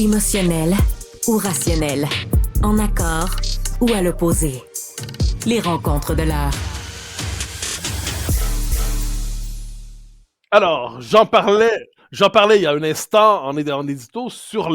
Émotionnel ou rationnel, en accord ou à l'opposé. Les rencontres de l'art. Alors, j'en parlais il y a un instant en édito sur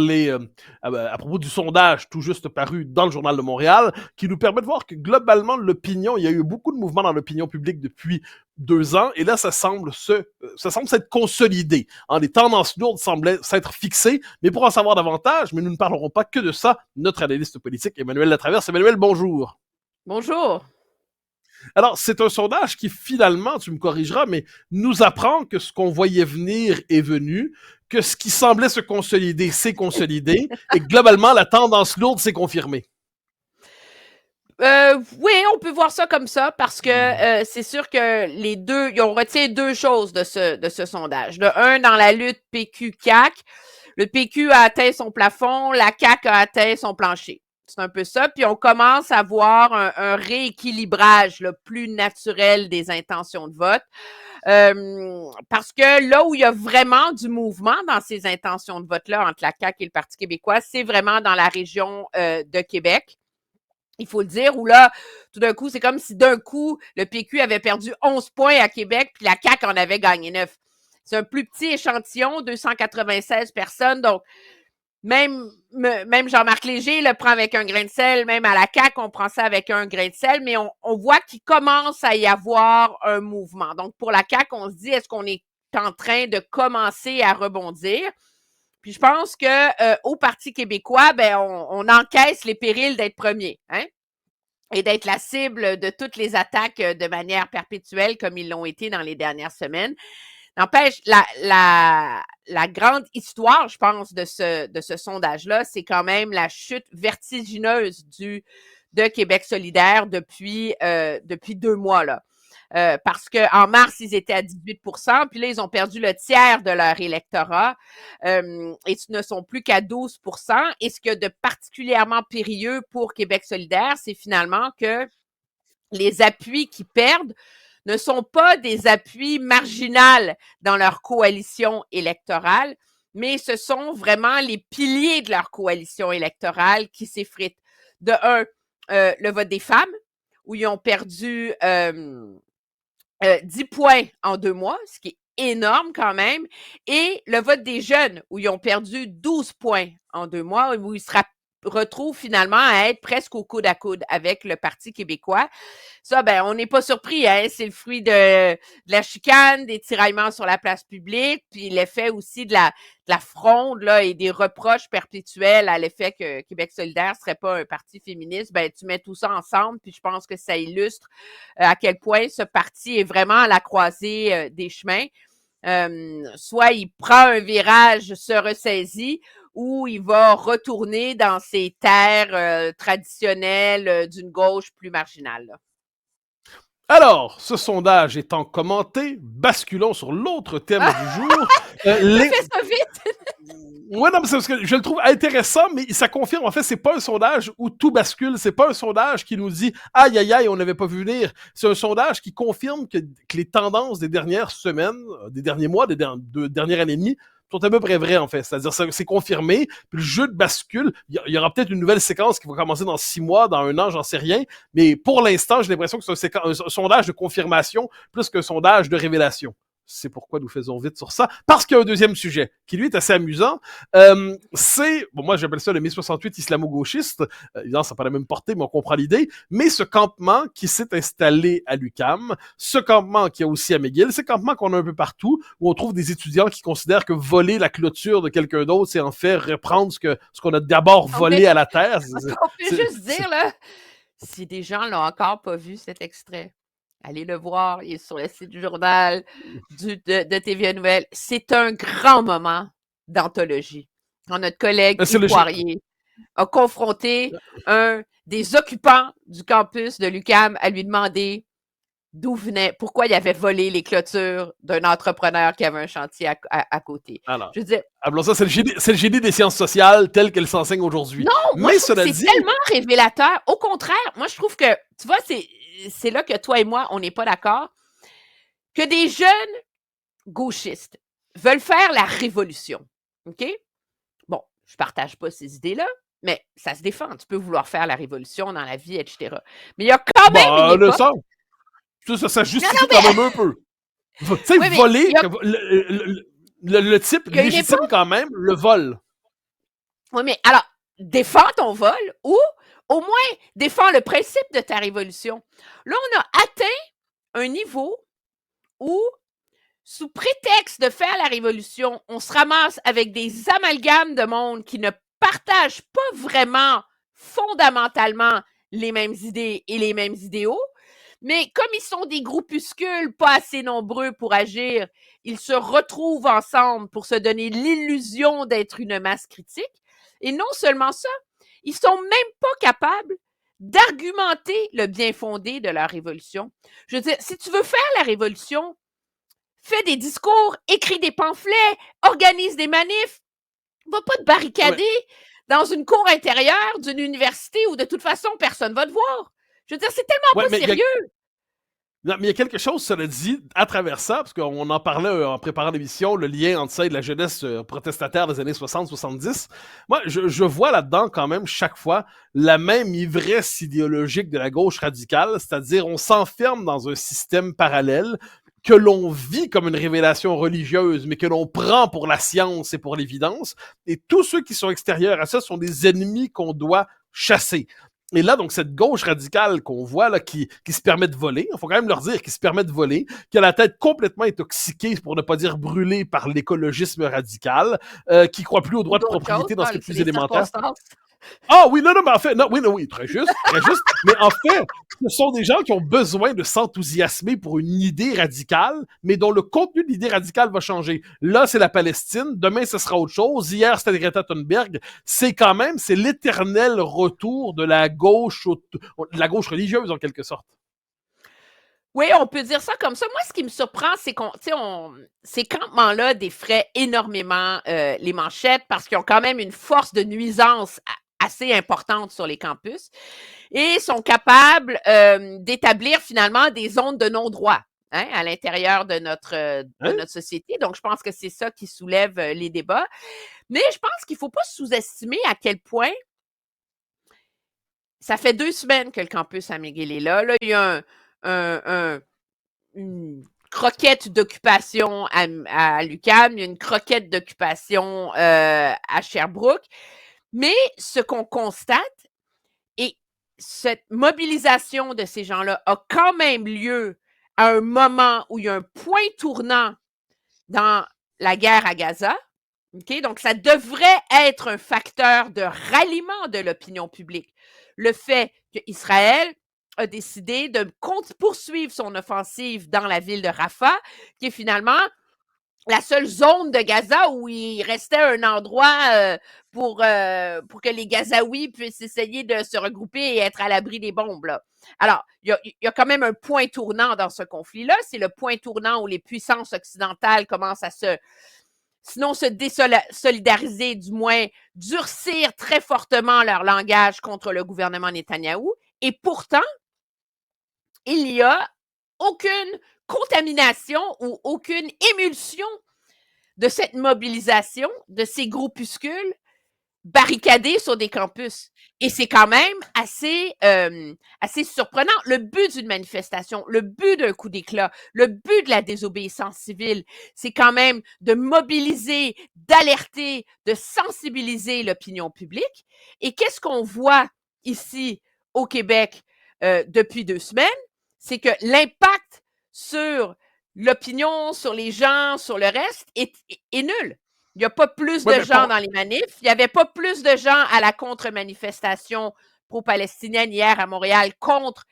à propos du sondage tout juste paru dans le Journal de Montréal, qui nous permet de voir que globalement l'opinion, il y a eu beaucoup de mouvements dans l'opinion publique depuis 2 ans, et là ça semble s'être consolidé. Les tendances lourdes semblaient s'être fixées, mais pour en savoir davantage, mais nous ne parlerons pas que de ça, notre analyste politique Emmanuel Latraverse. Emmanuel, bonjour. Bonjour. Alors, c'est un sondage qui, finalement, tu me corrigeras, mais nous apprend que ce qu'on voyait venir est venu, que ce qui semblait se consolider s'est consolidé, et que, globalement, la tendance lourde s'est confirmée. Oui, on peut voir ça comme ça parce que c'est sûr que on retient deux choses de ce sondage. De un, dans la lutte PQ-CAQ, le PQ a atteint son plafond, la CAQ a atteint son plancher. C'est un peu ça. Puis on commence à voir un rééquilibrage plus naturel des intentions de vote. Parce que là où il y a vraiment du mouvement dans ces intentions de vote-là entre la CAQ et le Parti québécois, c'est vraiment dans la région de Québec. Il faut le dire, où là, tout d'un coup, c'est comme si d'un coup, le PQ avait perdu 11 points à Québec, puis la CAQ en avait gagné 9. C'est un plus petit échantillon, 296 personnes, donc même Jean-Marc Léger le prend avec un grain de sel, même à la CAQ, on prend ça avec un grain de sel, mais on voit qu'il commence à y avoir un mouvement. Donc, pour la CAQ, on se dit, est-ce qu'on est en train de commencer à rebondir? Puis je pense que au Parti québécois, ben on encaisse les périls d'être premier, hein, et d'être la cible de toutes les attaques de manière perpétuelle comme ils l'ont été dans les dernières semaines. N'empêche, la grande histoire, je pense, de ce sondage-là, c'est quand même la chute vertigineuse de Québec solidaire depuis 2 mois, là. Parce qu'en mars, ils étaient à 18%, puis là, ils ont perdu le tiers de leur électorat et ne sont plus qu'à 12%. Et ce qu'il y a de particulièrement périlleux pour Québec solidaire, c'est finalement que les appuis qu'ils perdent ne sont pas des appuis marginaux dans leur coalition électorale, mais ce sont vraiment les piliers de leur coalition électorale qui s'effritent. De un, le vote des femmes, où ils ont perdu 10 points en 2 mois, ce qui est énorme quand même, et le vote des jeunes, où ils ont perdu 12 points en 2 mois, où ils se retrouvent finalement à être presque au coude à coude avec le Parti québécois. Ça, ben, on n'est pas surpris, hein? C'est le fruit de la chicane, des tiraillements sur la place publique, puis l'effet aussi de la fronde là, et des reproches perpétuels à l'effet que Québec solidaire serait pas un parti féministe. Ben, tu mets tout ça ensemble, puis je pense que ça illustre à quel point ce parti est vraiment à la croisée des chemins. Soit il prend un virage, se ressaisit, ou il va retourner dans ses terres traditionnelles d'une gauche plus marginale. Là. Alors, ce sondage étant commenté, basculons sur l'autre thème du jour. Fais ça vite! Ouais, non, mais c'est parce que je le trouve intéressant, mais ça confirme, en fait, c'est pas un sondage où tout bascule, c'est pas un sondage qui nous dit « Aïe, aïe, aïe, on n'avait pas vu venir ». C'est un sondage qui confirme que les tendances des dernières semaines, des derniers mois, des dernières années et demie, sont à peu près vraies, en fait. C'est-à-dire, c'est confirmé, puis le jeu de bascule, il y aura peut-être une nouvelle séquence qui va commencer dans 6 mois, dans 1 an, j'en sais rien, mais pour l'instant, j'ai l'impression que c'est un sondage de confirmation plus qu'un sondage de révélation. C'est pourquoi nous faisons vite sur ça. Parce qu'il y a un deuxième sujet, qui lui est assez amusant. Moi j'appelle ça le mai 68 islamo-gauchiste. Évidemment, ça n'a pas la même portée, mais on comprend l'idée. Mais ce campement qui s'est installé à l'UQAM, ce campement qui est aussi à McGill, ce campement qu'on a un peu partout, où on trouve des étudiants qui considèrent que voler la clôture de quelqu'un d'autre, c'est en fait reprendre ce qu'on a d'abord volé à la terre. On peut juste dire, là, si des gens l'ont encore pas vu, cet extrait, allez le voir, il est sur le site du journal de TVA Nouvelles. C'est un grand moment d'anthologie. Quand notre collègue Yves Poirier a confronté un des occupants du campus de l'UQAM à lui demander d'où venait, pourquoi il avait volé les clôtures d'un entrepreneur qui avait un chantier à côté. Alors, je veux dire, ça, c'est le génie des sciences sociales tel qu'elles s'enseignent aujourd'hui. Non, moi, je trouve que c'est tellement révélateur. Au contraire, moi, je trouve que, tu vois, c'est là que toi et moi, on n'est pas d'accord, que des jeunes gauchistes veulent faire la révolution. OK? Bon, je partage pas ces idées-là, mais ça se défend. Tu peux vouloir faire la révolution dans la vie, etc. Mais il y a quand même une époque... Ça justifie quand même un peu. Tu sais, Oui, mais voler, il y a- le type il y a une légitime quand même le vol. Oui, mais alors, défends ton vol ou au moins défends le principe de ta révolution. Là, on a atteint un niveau où, sous prétexte de faire la révolution, on se ramasse avec des amalgames de monde qui ne partagent pas vraiment fondamentalement les mêmes idées et les mêmes idéaux, mais comme ils sont des groupuscules pas assez nombreux pour agir, ils se retrouvent ensemble pour se donner l'illusion d'être une masse critique. Et non seulement ça, ils sont même pas capables d'argumenter le bien fondé de leur révolution. Je veux dire, si tu veux faire la révolution, fais des discours, écris des pamphlets, organise des manifs, va pas te barricader dans une cour intérieure d'une université où de toute façon personne va te voir. Je veux dire, c'est tellement pas sérieux. Non, mais il y a quelque chose, cela dit, à travers ça, parce qu'on en parlait en préparant l'émission, le lien entre ça et de la jeunesse protestataire des années 60-70. Moi, je vois là-dedans quand même chaque fois la même ivresse idéologique de la gauche radicale, c'est-à-dire on s'enferme dans un système parallèle que l'on vit comme une révélation religieuse, mais que l'on prend pour la science et pour l'évidence, et tous ceux qui sont extérieurs à ça sont des ennemis qu'on doit chasser. Et là, donc, cette gauche radicale qu'on voit, là, qui se permet de voler, il faut quand même leur dire, qui se permet de voler, qui a la tête complètement intoxiquée, pour ne pas dire brûlée par l'écologisme radical, qui croit plus au droit de propriété dans ce qui est plus élémentaire. Ah oui, non, mais en fait, non, oui, très juste. Mais en fait, ce sont des gens qui ont besoin de s'enthousiasmer pour une idée radicale, mais dont le contenu de l'idée radicale va changer. Là, c'est la Palestine. Demain, ce sera autre chose. Hier, c'était Greta Thunberg. C'est l'éternel retour de la gauche religieuse, en quelque sorte. Oui, on peut dire ça comme ça. Moi, ce qui me surprend, c'est ces campements-là défraient énormément les manchettes parce qu'ils ont quand même une force de nuisance assez importante sur les campus et sont capables d'établir finalement des zones de non-droit à l'intérieur de notre société. Donc, je pense que c'est ça qui soulève les débats. Mais je pense qu'il ne faut pas sous-estimer à quel point ça fait 2 semaines que le campus à McGill est là. Là, il y a une croquette d'occupation à l'UQAM, il y a une croquette d'occupation à Sherbrooke. Mais ce qu'on constate, et cette mobilisation de ces gens-là a quand même lieu à un moment où il y a un point tournant dans la guerre à Gaza. Okay? Donc, ça devrait être un facteur de ralliement de l'opinion publique. Le fait qu'Israël a décidé de poursuivre son offensive dans la ville de Rafah, qui est finalement la seule zone de Gaza où il restait un endroit pour que les Gazaouis puissent essayer de se regrouper et être à l'abri des bombes. Là. Alors, il y a quand même un point tournant dans ce conflit-là. C'est le point tournant où les puissances occidentales commencent à sinon se désolidariser, du moins durcir très fortement leur langage contre le gouvernement Netanyahou. Et pourtant, il n'y a aucune contamination ou aucune émulsion de cette mobilisation de ces groupuscules barricadés sur des campus. Et c'est quand même assez surprenant. Le but d'une manifestation, le but d'un coup d'éclat, le but de la désobéissance civile, c'est quand même de mobiliser, d'alerter, de sensibiliser l'opinion publique. Et qu'est-ce qu'on voit ici au Québec depuis 2 semaines? C'est que l'impact sur l'opinion, sur les gens, sur le reste est nul. Il n'y a pas plus de gens dans les manifs. Il n'y avait pas plus de gens à la contre-manifestation pro-palestinienne hier à Montréal contre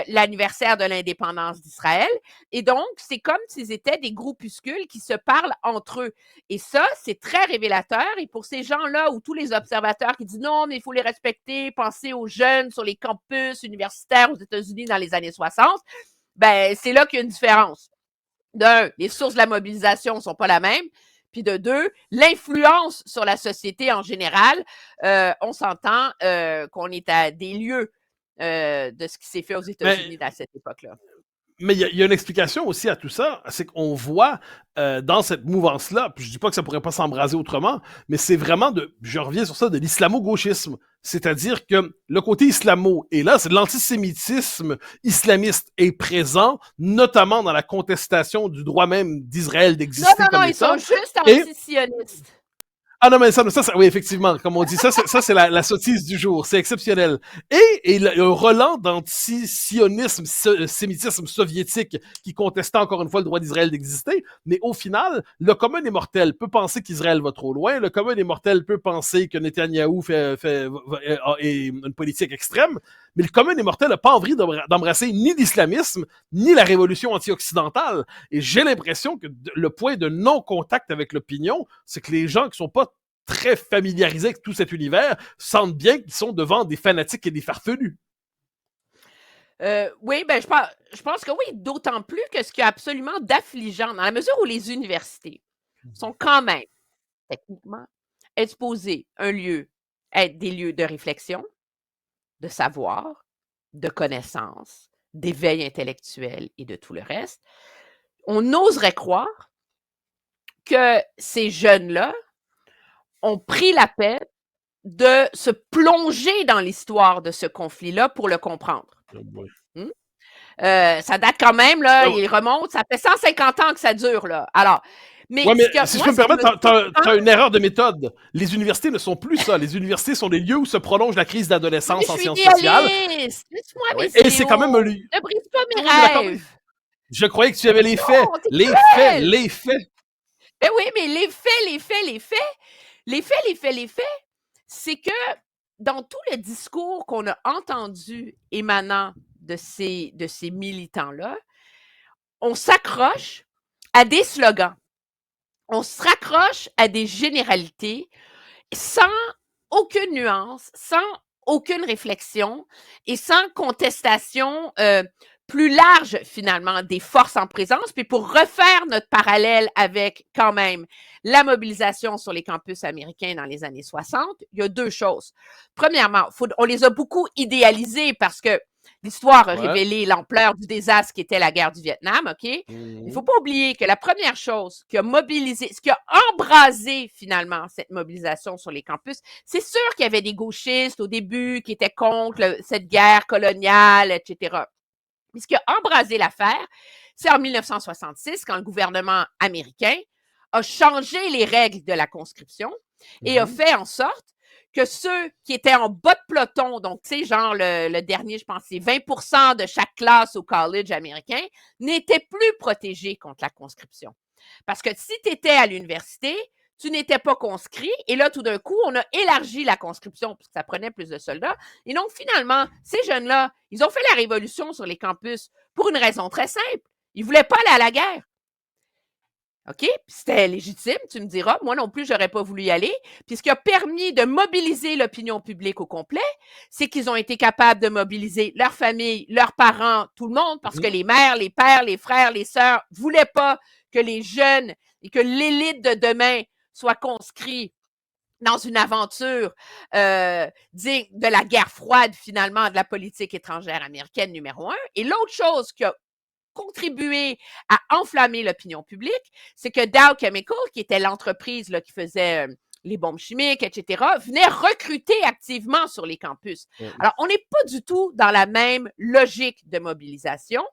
l'anniversaire de l'indépendance d'Israël. Et donc, c'est comme s'ils étaient des groupuscules qui se parlent entre eux. Et ça, c'est très révélateur. Et pour ces gens-là, ou tous les observateurs qui disent non, mais il faut les respecter, penser aux jeunes sur les campus universitaires aux États-Unis dans les années 60, ben, c'est là qu'il y a une différence. D'un, les sources de la mobilisation ne sont pas la même. Puis de 2, l'influence sur la société en général, on s'entend qu'on est à des lieux de ce qui s'est fait aux États-Unis à cette époque-là. Mais il y a une explication aussi à tout ça, c'est qu'on voit dans cette mouvance-là, puis je dis pas que ça pourrait pas s'embraser autrement, mais c'est vraiment je reviens sur ça, de l'islamo-gauchisme. C'est-à-dire que le côté islamo, et là, c'est l'antisémitisme islamiste est présent, notamment dans la contestation du droit même d'Israël d'exister comme Non, ils État. sont juste anti-sionistes. Ah non, mais ça, oui, effectivement, comme on dit, ça c'est la sottise du jour, c'est exceptionnel. Et le relent d'anti-sionisme, sémitisme soviétique qui contestait encore une fois le droit d'Israël d'exister, mais au final, le commun des mortels peut penser qu'Israël va trop loin, le commun des mortels peut penser que Netanyahou fait une politique extrême, mais le commun des mortels n'a pas envie d'embrasser ni l'islamisme, ni la révolution anti-occidentale. Et j'ai l'impression que le point de non-contact avec l'opinion, c'est que les gens qui sont pas très familiarisés avec tout cet univers sentent bien qu'ils sont devant des fanatiques et des farfelus. Oui, ben je pense que oui, d'autant plus que ce qu'il y a absolument d'affligeant, dans la mesure où les universités sont quand même, techniquement, exposées être des lieux de réflexion, de savoir, de connaissance, d'éveil intellectuel et de tout le reste, on oserait croire que ces jeunes-là ont pris la peine de se plonger dans l'histoire de ce conflit-là pour le comprendre. Ça date quand même, là, il remonte, ça fait 150 ans que ça dure, là. Alors, mais si je peux me permettre, t'as une erreur de méthode. Les universités ne sont plus ça. Les universités sont des lieux où se prolonge la crise d'adolescence en sciences sociales. Laisse-moi mes Et c'est quand même un lieu. Ne brise pas mes rêves. Je croyais que tu avais les faits. Les faits. Ben oui, mais les faits, c'est que dans tout le discours qu'on a entendu émanant de ces militants-là, on s'accroche à des slogans. On se raccroche à des généralités sans aucune nuance, sans aucune réflexion et sans contestation plus large, finalement, des forces en présence. Puis pour refaire notre parallèle avec, quand même, la mobilisation sur les campus américains dans les années 60, il y a deux choses. Premièrement, on les a beaucoup idéalisés parce que l'histoire a révélé l'ampleur du désastre qui était la guerre du Vietnam, OK? Il ne faut pas oublier que la première chose qui a mobilisé, ce qui a embrasé finalement cette mobilisation sur les campus, c'est sûr qu'il y avait des gauchistes au début qui étaient contre cette guerre coloniale, etc. Mais ce qui a embrasé l'affaire, c'est en 1966, quand le gouvernement américain a changé les règles de la conscription et a fait en sorte que ceux qui étaient en bas de peloton, donc, tu sais, genre le dernier, je pense, c'est 20% de chaque classe au college américain, n'étaient plus protégés contre la conscription. Parce que si tu étais à l'université, tu n'étais pas conscrit, et là, tout d'un coup, on a élargi la conscription, parce que ça prenait plus de soldats. Et donc, finalement, ces jeunes-là, ils ont fait la révolution sur les campus pour une raison très simple. Ils ne voulaient pas aller à la guerre. OK? C'était légitime, tu me diras. Moi non plus, j'aurais pas voulu y aller. Puis ce qui a permis de mobiliser l'opinion publique au complet, c'est qu'ils ont été capables de mobiliser leur famille, leurs parents, tout le monde, parce que les mères, les pères, les frères, les sœurs voulaient pas que les jeunes et que l'élite de demain soit conscrits dans une aventure digne de la guerre froide, finalement, de la politique étrangère américaine numéro 1. Et l'autre chose qui a contribué à enflammer l'opinion publique, c'est que Dow Chemical, qui était l'entreprise là, qui faisait les bombes chimiques, etc., venait recruter activement sur les campus. Alors, on n'est pas du tout dans la même logique de mobilisation.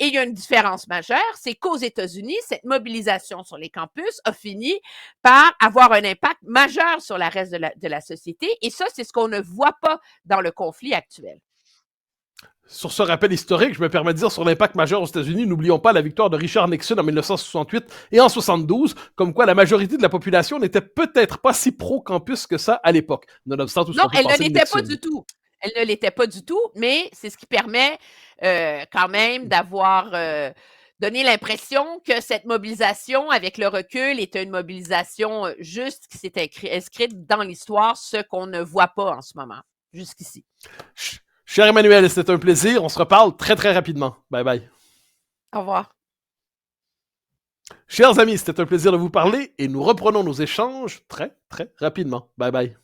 Et il y a une différence majeure, c'est qu'aux États-Unis, cette mobilisation sur les campus a fini par avoir un impact majeur sur le reste de la société. Et ça, c'est ce qu'on ne voit pas dans le conflit actuel. Sur ce rappel historique, je me permets de dire sur l'impact majeur aux États-Unis, n'oublions pas la victoire de Richard Nixon en 1968 et en 72, comme quoi la majorité de la population n'était peut-être pas si pro-campus que ça à l'époque. Nonobstant tout ce qu'on peut penser de Nixon. Non, elle ne l'était pas du tout. Elle ne l'était pas du tout, mais c'est ce qui permet quand même d'avoir donné l'impression que cette mobilisation, avec le recul, était une mobilisation juste qui s'est inscrite dans l'histoire, ce qu'on ne voit pas en ce moment, jusqu'ici. Cher Emmanuel, c'était un plaisir. On se reparle très, très rapidement. Bye bye. Au revoir. Chers amis, c'était un plaisir de vous parler et nous reprenons nos échanges très, très rapidement. Bye bye.